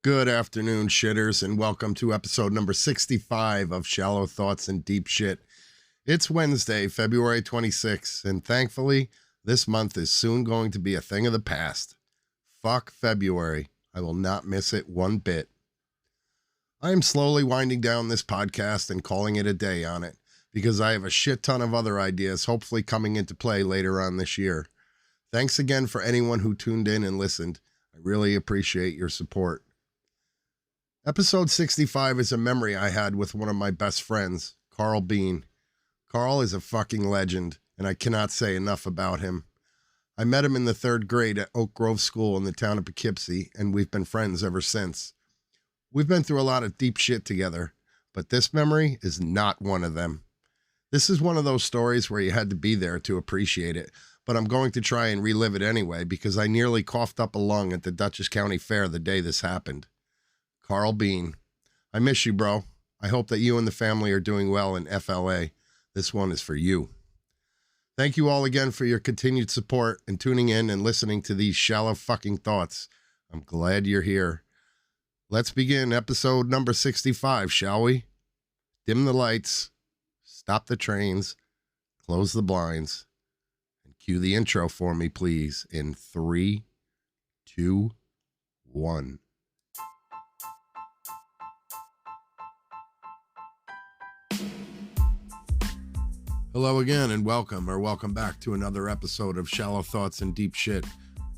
Good afternoon, shitters, and welcome to episode number 65 of Shallow Thoughts and Deep Shit. It's Wednesday, February 26th, and thankfully, this month is soon going to be a thing of the past. Fuck February. I will not miss it one bit. I am slowly winding down this podcast and calling it a day on it, because I have a shit ton of other ideas hopefully coming into play later on this year. Thanks again for anyone who tuned in and listened. I really appreciate your support. Episode 65 is a memory I had with one of my best friends, Carl Bean. Carl is a fucking legend, and I cannot say enough about him. I met him in the 3rd grade at Oak Grove School in the town of Poughkeepsie, and we've been friends ever since. We've been through a lot of deep shit together, but this memory is not one of them. This is one of those stories where you had to be there to appreciate it, but I'm going to try and relive it anyway because I nearly coughed up a lung at the Dutchess County Fair the day this happened. Carl Bean, I miss you, bro. I hope that you and the family are doing well in FLA. This one is for you. Thank you all again for your continued support and tuning in and listening to these shallow fucking thoughts. I'm glad you're here. Let's begin episode number 65, shall we? Dim the lights, stop the trains, close the blinds, and cue the intro for me, please, in 3, 2, 1. Hello again and welcome back to another episode of Shallow Thoughts and Deep Shit.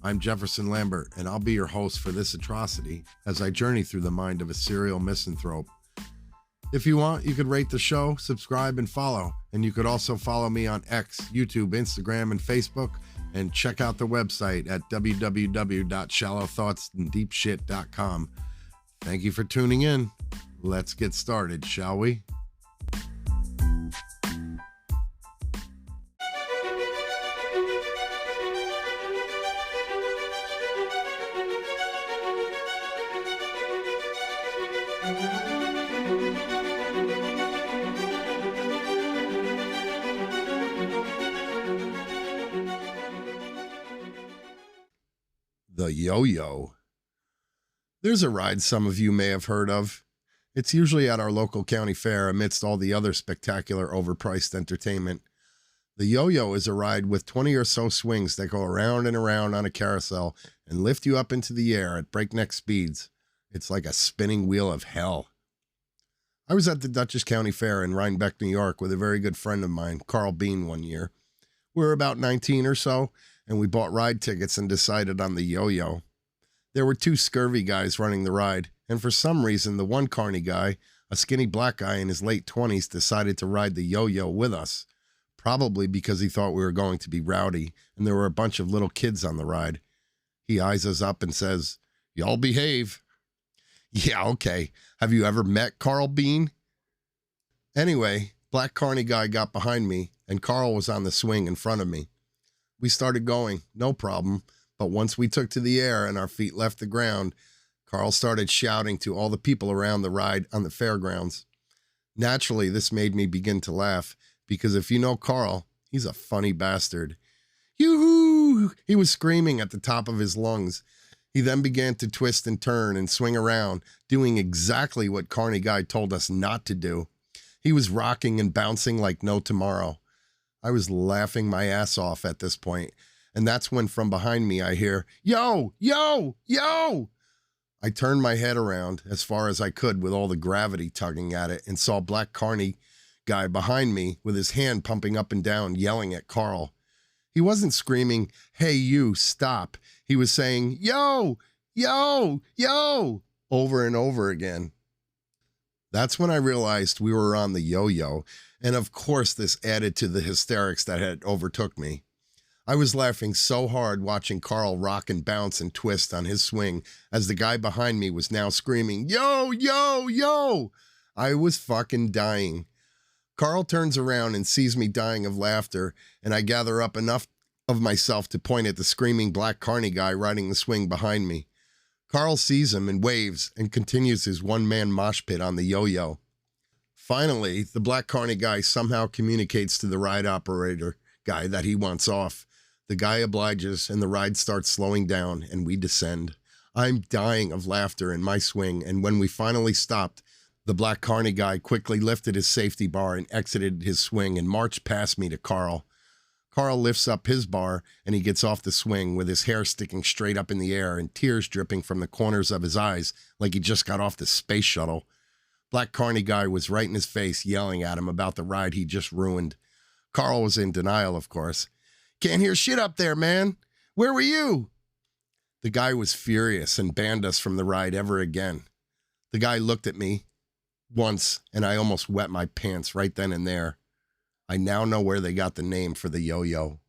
I'm Jefferson Lambert, and I'll be your host for this atrocity as I journey through the mind of a serial misanthrope. If you want, you could rate the show, subscribe, and follow. And you could also follow me on X, YouTube, Instagram, and Facebook, and check out the website at www.shallowthoughtsanddeepshit.com. Thank you for tuning in. Let's get started, shall we? The yo-yo. There's a ride some of you may have heard of. It's usually at our local county fair amidst all the other spectacular overpriced entertainment. The yo-yo is a ride with 20 or so swings that go around and around on a carousel and lift you up into the air at breakneck speeds. It's like a spinning wheel of hell. I was at the Dutchess County Fair in Rhinebeck, New York with a very good friend of mine, Carl Bean, one year. We were about 19 or so, and we bought ride tickets and decided on the yo-yo. There were 2 scurvy guys running the ride, and for some reason, the one carny guy, a skinny black guy in his late 20s, decided to ride the yo-yo with us, probably because he thought we were going to be rowdy, and there were a bunch of little kids on the ride. He eyes us up and says, "Y'all behave." Yeah, okay. Have you ever met Carl Bean? Anyway, black carny guy got behind me, and Carl was on the swing in front of me. We started going, no problem, but once we took to the air and our feet left the ground, Carl started shouting to all the people around the ride on the fairgrounds. Naturally, this made me begin to laugh, because if you know Carl, he's a funny bastard. Yoo-hoo! He was screaming at the top of his lungs. He then began to twist and turn and swing around, doing exactly what Carney Guy told us not to do. He was rocking and bouncing like no tomorrow. I was laughing my ass off at this point, and that's when from behind me I hear, "Yo, yo, yo!" I turned my head around as far as I could with all the gravity tugging at it and saw Black Carney Guy behind me with his hand pumping up and down, yelling at Carl. He wasn't screaming, "Hey, you, stop." He was saying, "Yo, yo, yo," over and over again. That's when I realized we were on the yo-yo, and of course this added to the hysterics that had overtook me. I was laughing so hard watching Carl rock and bounce and twist on his swing as the guy behind me was now screaming, "Yo, yo, yo." I was fucking dying. Carl turns around and sees me dying of laughter, and I gather up enough of myself to point at the screaming black carny guy riding the swing behind me. Carl sees him and waves and continues his one-man mosh pit on the yo-yo. Finally, the black carny guy somehow communicates to the ride operator guy that he wants off. The guy obliges and the ride starts slowing down and we descend. I'm dying of laughter in my swing, and when we finally stopped, the black carny guy quickly lifted his safety bar and exited his swing and marched past me to Carl. Carl lifts up his bar, and he gets off the swing with his hair sticking straight up in the air and tears dripping from the corners of his eyes like he just got off the space shuttle. Black carny guy was right in his face, yelling at him about the ride he just ruined. Carl was in denial, of course. "Can't hear shit up there, man. Where were you?" The guy was furious and banned us from the ride ever again. The guy looked at me once, and I almost wet my pants right then and there. I now know where they got the name for the yo-yo.